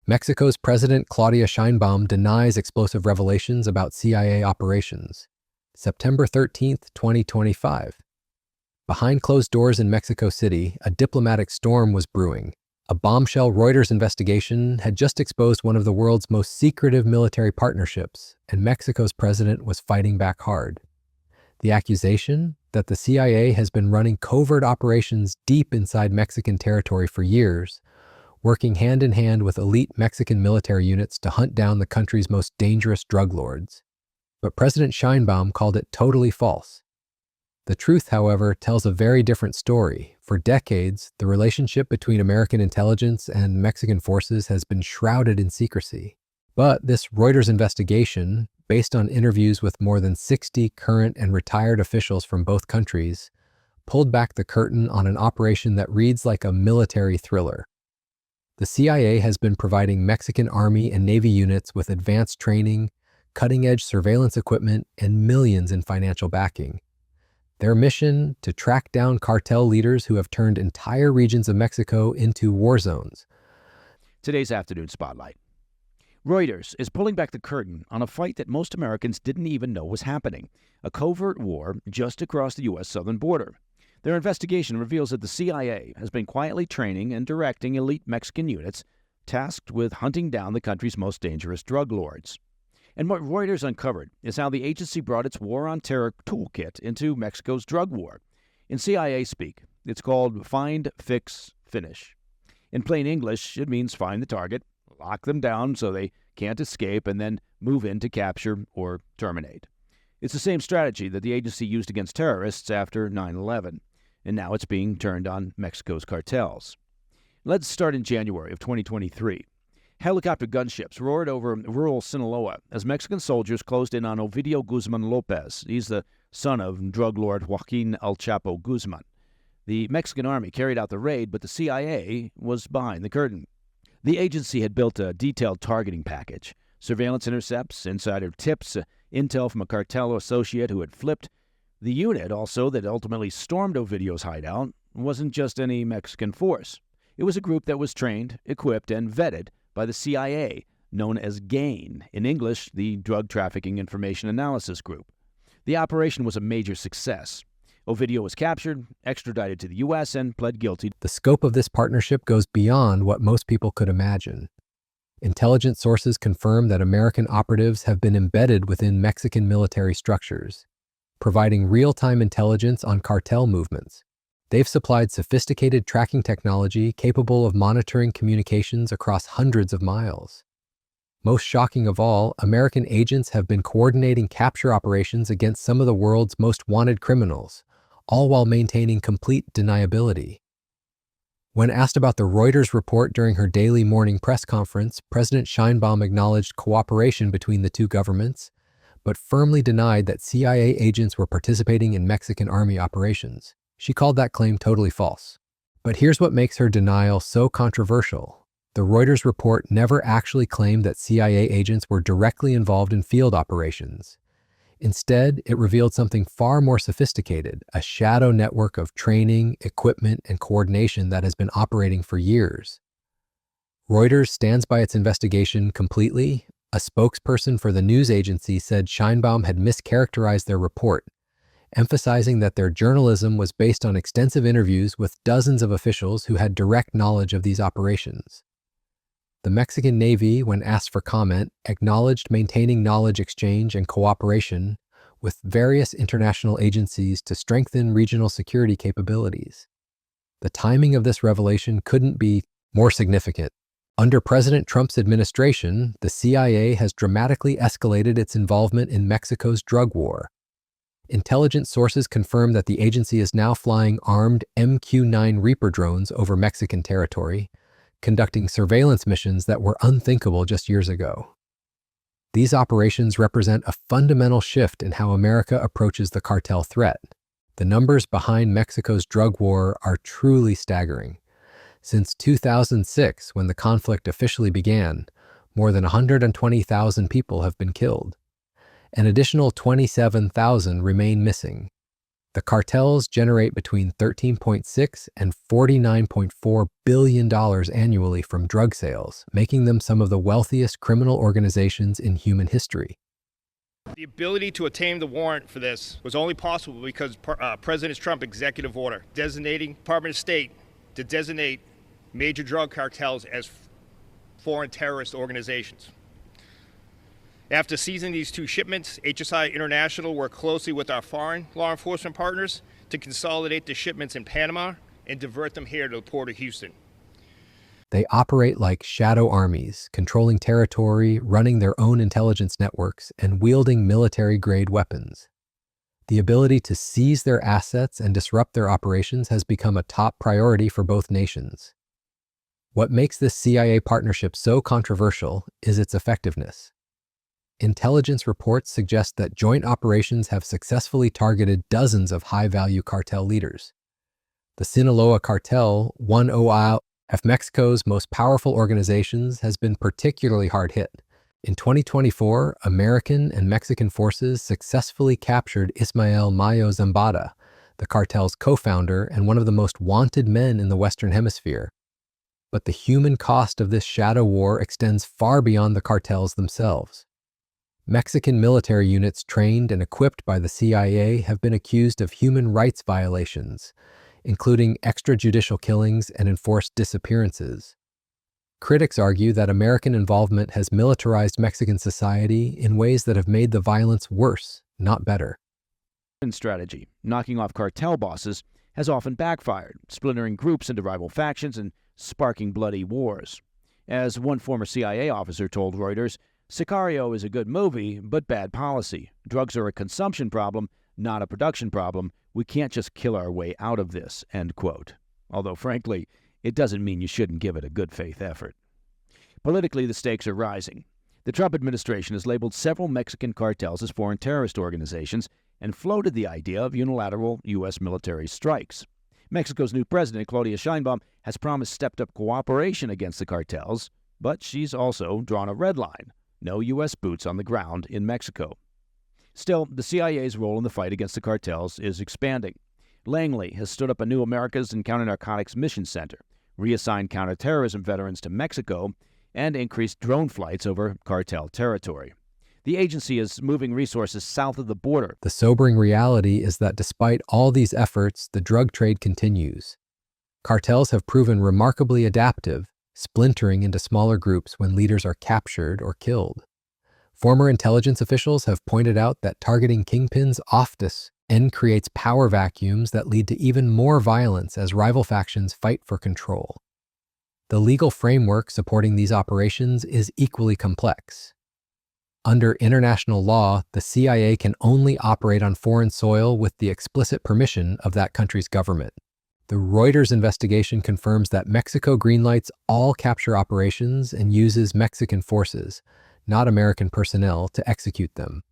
Mexico's President Claudia Sheinbaum denies explosive revelations about CIA operations. September 13, 2025. Behind closed doors in Mexico City, a diplomatic storm was brewing. A bombshell Reuters investigation had just exposed one of the world's most secretive military partnerships, and Mexico's president was fighting back hard. The accusation that the CIA has been running covert operations deep inside Mexican territory for years, working hand in hand with elite Mexican military units to hunt down the country's most dangerous drug lords. But President Sheinbaum called it totally false. The truth, however, tells a very different story. For decades, the relationship between American intelligence and Mexican forces has been shrouded in secrecy. But this Reuters investigation, based on interviews with more than 60 current and retired officials from both countries, pulled back the curtain on an operation that reads like a military thriller. The CIA has been providing Mexican Army and Navy units with advanced training, cutting-edge surveillance equipment, and millions in financial backing. Their mission: to track down cartel leaders who have turned entire regions of Mexico into war zones. Today's Afternoon Spotlight. Reuters is pulling back the curtain on a fight that most Americans didn't even know was happening, a covert war just across the U.S. southern border. Their investigation reveals that the CIA has been quietly training and directing elite Mexican units tasked with hunting down the country's most dangerous drug lords. And what Reuters uncovered is how the agency brought its war on terror toolkit into Mexico's drug war. In CIA speak, it's called Find, Fix, Finish. In plain English, it means find the target, lock them down so they can't escape, and then move in to capture or terminate. It's the same strategy that the agency used against terrorists after 9/11, and now it's being turned on Mexico's cartels. Let's start in January of 2023. Helicopter gunships roared over rural Sinaloa as Mexican soldiers closed in on Ovidio Guzman Lopez. He's the son of drug lord Joaquin El Chapo Guzman. The Mexican army carried out the raid, but the CIA was behind the curtain. The agency had built a detailed targeting package: surveillance intercepts, insider tips, intel from a cartel associate who had flipped. The unit, also, that ultimately stormed Ovidio's hideout wasn't just any Mexican force. It was a group that was trained, equipped, and vetted by the CIA, known as GAIN, in English, the Drug Trafficking Information Analysis Group. The operation was a major success. Ovidio was captured, extradited to the U.S., and pled guilty. The scope of this partnership goes beyond what most people could imagine. Intelligence sources confirm that American operatives have been embedded within Mexican military structures, providing real-time intelligence on cartel movements. They've supplied sophisticated tracking technology capable of monitoring communications across hundreds of miles. Most shocking of all, American agents have been coordinating capture operations against some of the world's most wanted criminals, all while maintaining complete deniability. When asked about the Reuters report during her daily morning press conference, President Sheinbaum acknowledged cooperation between the two governments, but firmly denied that CIA agents were participating in Mexican army operations. She called that claim totally false. But here's what makes her denial so controversial. The Reuters report never actually claimed that CIA agents were directly involved in field operations. Instead, it revealed something far more sophisticated: a shadow network of training, equipment, and coordination that has been operating for years. Reuters stands by its investigation completely. A spokesperson for the news agency said Sheinbaum had mischaracterized their report, emphasizing that their journalism was based on extensive interviews with dozens of officials who had direct knowledge of these operations. The Mexican Navy, when asked for comment, acknowledged maintaining knowledge exchange and cooperation with various international agencies to strengthen regional security capabilities. The timing of this revelation couldn't be more significant. Under President Trump's administration, the CIA has dramatically escalated its involvement in Mexico's drug war. Intelligence sources confirm that the agency is now flying armed MQ-9 Reaper drones over Mexican territory, conducting surveillance missions that were unthinkable just years ago. These operations represent a fundamental shift in how America approaches the cartel threat. The numbers behind Mexico's drug war are truly staggering. Since 2006, when the conflict officially began, more than 120,000 people have been killed. An additional 27,000 remain missing. The cartels generate between $13.6 and $49.4 billion annually from drug sales, making them some of the wealthiest criminal organizations in human history. The ability to obtain the warrant for this was only possible because President Trump's executive order designating Department of State to designate major drug cartels as foreign terrorist organizations. After seizing these two shipments, HSI International worked closely with our foreign law enforcement partners to consolidate the shipments in Panama and divert them here to the port of Houston. They operate like shadow armies, controlling territory, running their own intelligence networks, and wielding military-grade weapons. The ability to seize their assets and disrupt their operations has become a top priority for both nations. What makes this CIA partnership so controversial is its effectiveness. Intelligence reports suggest that joint operations have successfully targeted dozens of high-value cartel leaders. The Sinaloa cartel, one of Mexico's most powerful organizations, has been particularly hard hit. In 2024, American and Mexican forces successfully captured Ismael Mayo Zambada, the cartel's co-founder and one of the most wanted men in the Western Hemisphere. But the human cost of this shadow war extends far beyond the cartels themselves. Mexican military units trained and equipped by the CIA have been accused of human rights violations, including extrajudicial killings and enforced disappearances. Critics argue that American involvement has militarized Mexican society in ways that have made the violence worse, not better. Strategy, knocking off cartel bosses, has often backfired, splintering groups into rival factions and sparking bloody wars. As one former CIA officer told Reuters, Sicario is a good movie, but bad policy. Drugs are a consumption problem, not a production problem. We can't just kill our way out of this, end quote. Although, frankly, it doesn't mean you shouldn't give it a good faith effort. Politically, the stakes are rising. The Trump administration has labeled several Mexican cartels as foreign terrorist organizations and floated the idea of unilateral U.S. military strikes. Mexico's new president, Claudia Sheinbaum, has promised stepped-up cooperation against the cartels, but she's also drawn a red line: no U.S. boots on the ground in Mexico. Still, the CIA's role in the fight against the cartels is expanding. Langley has stood up a new Americas and Counter-Narcotics Mission Center, reassigned counterterrorism veterans to Mexico, and increased drone flights over cartel territory. The agency is moving resources south of the border. The sobering reality is that despite all these efforts, the drug trade continues. Cartels have proven remarkably adaptive, splintering into smaller groups when leaders are captured or killed. Former intelligence officials have pointed out that targeting kingpins often creates power vacuums that lead to even more violence as rival factions fight for control. The legal framework supporting these operations is equally complex. Under international law, the CIA can only operate on foreign soil with the explicit permission of that country's government. The Reuters investigation confirms that Mexico greenlights all capture operations and uses Mexican forces, not American personnel, to execute them.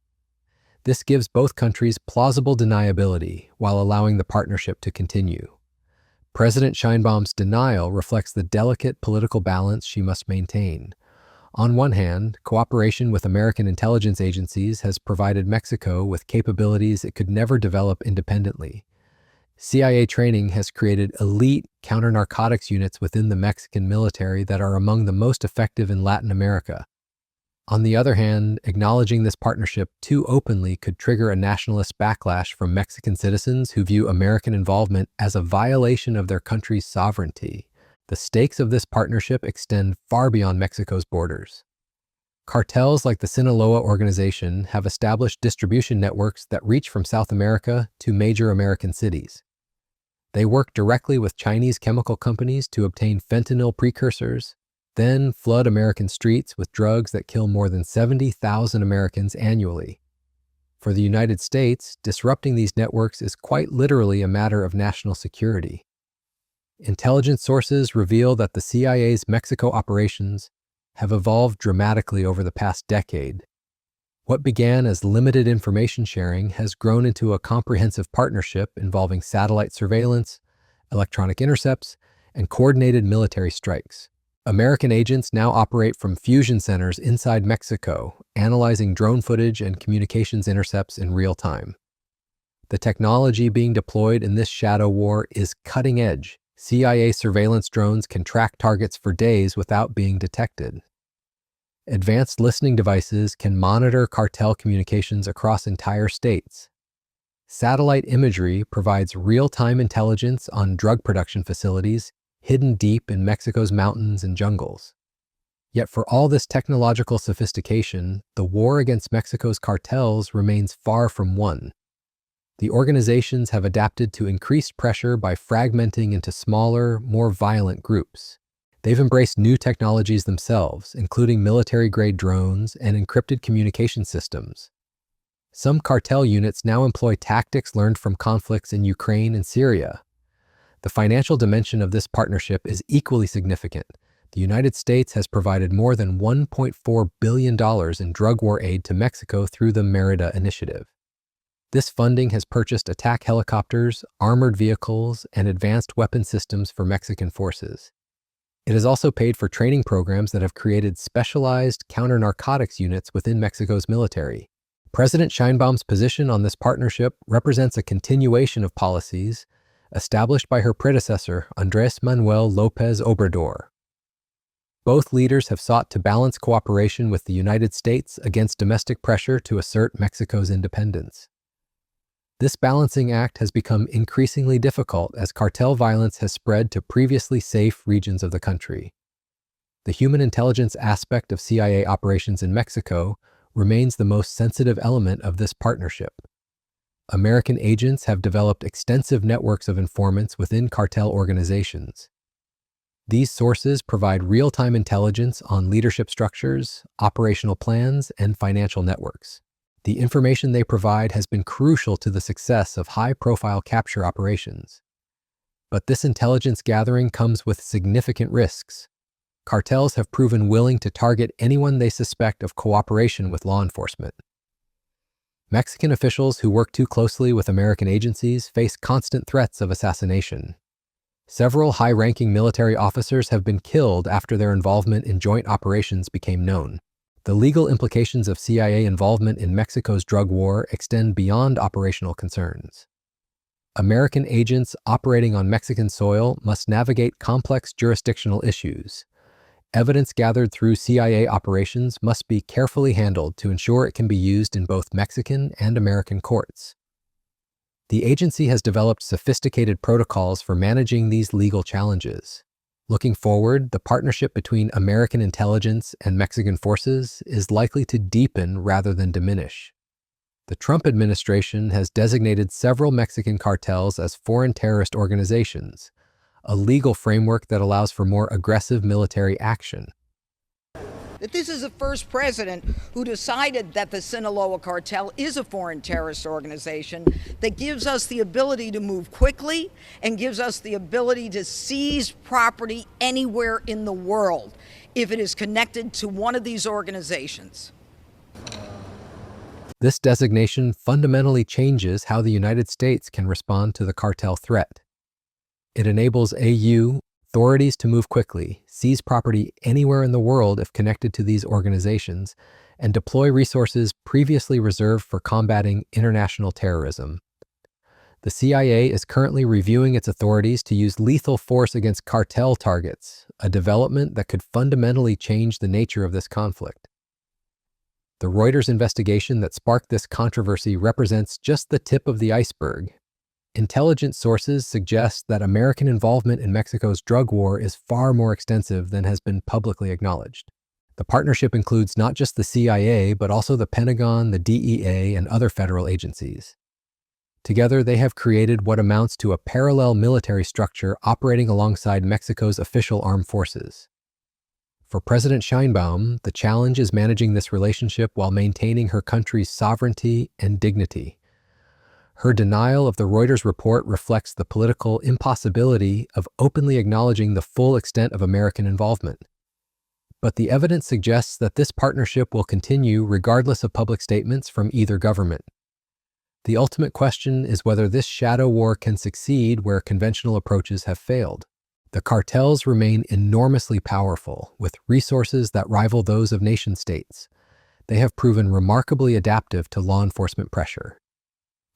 This gives both countries plausible deniability while allowing the partnership to continue. President Sheinbaum's denial reflects the delicate political balance she must maintain. On one hand, cooperation with American intelligence agencies has provided Mexico with capabilities it could never develop independently. CIA training has created elite counter-narcotics units within the Mexican military that are among the most effective in Latin America. On the other hand, acknowledging this partnership too openly could trigger a nationalist backlash from Mexican citizens who view American involvement as a violation of their country's sovereignty. The stakes of this partnership extend far beyond Mexico's borders. Cartels like the Sinaloa organization have established distribution networks that reach from South America to major American cities. They work directly with Chinese chemical companies to obtain fentanyl precursors, then flood American streets with drugs that kill more than 70,000 Americans annually. For the United States, disrupting these networks is quite literally a matter of national security. Intelligence sources reveal that the CIA's Mexico operations have evolved dramatically over the past decade. What began as limited information sharing has grown into a comprehensive partnership involving satellite surveillance, electronic intercepts, and coordinated military strikes. American agents now operate from fusion centers inside Mexico, analyzing drone footage and communications intercepts in real time. The technology being deployed in this shadow war is cutting edge. CIA surveillance drones can track targets for days without being detected. Advanced listening devices can monitor cartel communications across entire states. Satellite imagery provides real-time intelligence on drug production facilities hidden deep in Mexico's mountains and jungles. Yet for all this technological sophistication, the war against Mexico's cartels remains far from won. The organizations have adapted to increased pressure by fragmenting into smaller, more violent groups. They've embraced new technologies themselves, including military-grade drones and encrypted communication systems. Some cartel units now employ tactics learned from conflicts in Ukraine and Syria. The financial dimension of this partnership is equally significant. The United States has provided more than $1.4 billion in drug war aid to Mexico through the Merida Initiative. This funding has purchased attack helicopters, armored vehicles, and advanced weapon systems for Mexican forces. It has also paid for training programs that have created specialized counter-narcotics units within Mexico's military. President Sheinbaum's position on this partnership represents a continuation of policies established by her predecessor, Andrés Manuel López Obrador. Both leaders have sought to balance cooperation with the United States against domestic pressure to assert Mexico's independence. This balancing act has become increasingly difficult as cartel violence has spread to previously safe regions of the country. The human intelligence aspect of CIA operations in Mexico remains the most sensitive element of this partnership. American agents have developed extensive networks of informants within cartel organizations. These sources provide real-time intelligence on leadership structures, operational plans, and financial networks. The information they provide has been crucial to the success of high-profile capture operations. But this intelligence gathering comes with significant risks. Cartels have proven willing to target anyone they suspect of cooperation with law enforcement. Mexican officials who work too closely with American agencies face constant threats of assassination. Several high-ranking military officers have been killed after their involvement in joint operations became known. The legal implications of CIA involvement in Mexico's drug war extend beyond operational concerns. American agents operating on Mexican soil must navigate complex jurisdictional issues. Evidence gathered through CIA operations must be carefully handled to ensure it can be used in both Mexican and American courts. The agency has developed sophisticated protocols for managing these legal challenges. Looking forward, the partnership between American intelligence and Mexican forces is likely to deepen rather than diminish. The Trump administration has designated several Mexican cartels as foreign terrorist organizations, a legal framework that allows for more aggressive military action. That this is the first president who decided that the Sinaloa cartel is a foreign terrorist organization that gives us the ability to move quickly and gives us the ability to seize property anywhere in the world if it is connected to one of these organizations. This designation fundamentally changes how the United States can respond to the cartel threat. It enables authorities to move quickly, seize property anywhere in the world if connected to these organizations, and deploy resources previously reserved for combating international terrorism. The CIA is currently reviewing its authorities to use lethal force against cartel targets, a development that could fundamentally change the nature of this conflict. The Reuters investigation that sparked this controversy represents just the tip of the iceberg. Intelligence sources suggest that American involvement in Mexico's drug war is far more extensive than has been publicly acknowledged. The partnership includes not just the CIA, but also the Pentagon, the DEA, and other federal agencies. Together, they have created what amounts to a parallel military structure operating alongside Mexico's official armed forces. For President Sheinbaum, the challenge is managing this relationship while maintaining her country's sovereignty and dignity. Her denial of the Reuters report reflects the political impossibility of openly acknowledging the full extent of American involvement. But the evidence suggests that this partnership will continue regardless of public statements from either government. The ultimate question is whether this shadow war can succeed where conventional approaches have failed. The cartels remain enormously powerful, with resources that rival those of nation-states. They have proven remarkably adaptive to law enforcement pressure.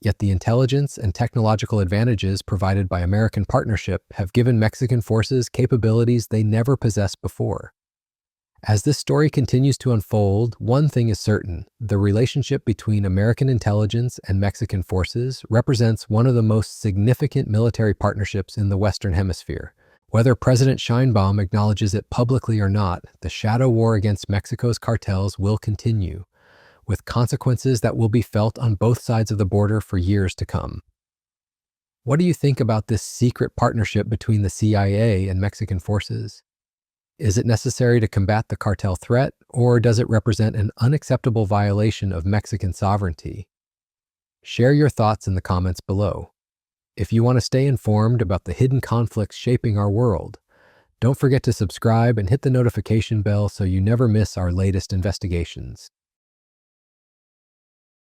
Yet the intelligence and technological advantages provided by American partnership have given Mexican forces capabilities they never possessed before. As this story continues to unfold, one thing is certain: the relationship between American intelligence and Mexican forces represents one of the most significant military partnerships in the Western Hemisphere. Whether President Sheinbaum acknowledges it publicly or not, the shadow war against Mexico's cartels will continue, with consequences that will be felt on both sides of the border for years to come. What do you think about this secret partnership between the CIA and Mexican forces? Is it necessary to combat the cartel threat, or does it represent an unacceptable violation of Mexican sovereignty? Share your thoughts in the comments below. If you want to stay informed about the hidden conflicts shaping our world, don't forget to subscribe and hit the notification bell so you never miss our latest investigations.